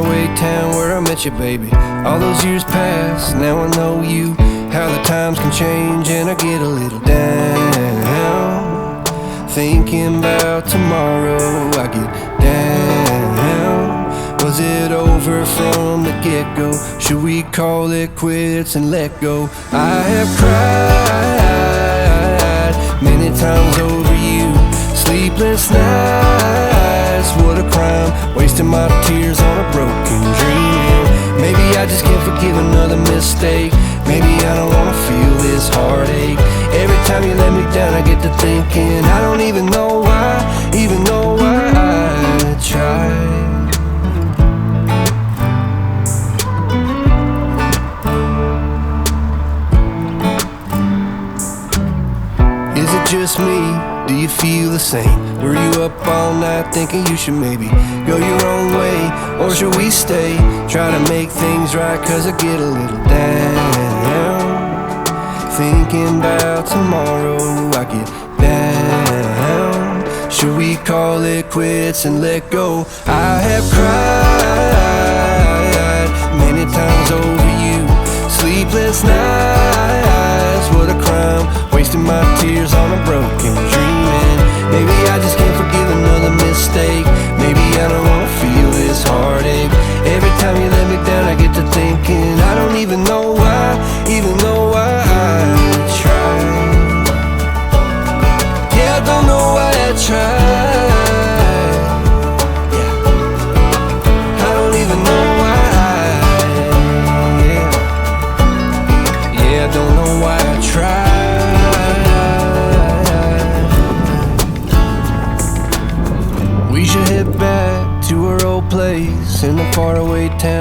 faraway town where I met you, baby. All those years past, now I know you. How the times can change and I get a little down, thinking about tomorrow. I get down. Was it over from the get-go? Should we call it quits and let go? I have cried many times over you. Sleepless nights, what a crime, wasting my tears on a broken dream. Maybe I just can't forgive another mistake. Maybe I don't wanna feel this heartache. Every time you let me down, I get to thinking I don't even know why I tried. Is it just me? Do you feel the same? Were you up all night thinking you should maybe go your own way? Or should we stay, try to make things right? Cause I get a little down, thinking about tomorrow. I get down. Should we call it quits and let go? I have cried many times over you. Sleepless nights, what a crime, wasting my tears on a broken dream. Maybe I just can't forgive another mistake. Maybe I don't wanna feel this heartache. Every time you let me down, I get to thinking I don't even know why I tried. Yeah, I don't know why I tried. Yeah, I don't even know why. Yeah, I don't know why I tried. We should head back to our old place in the faraway town.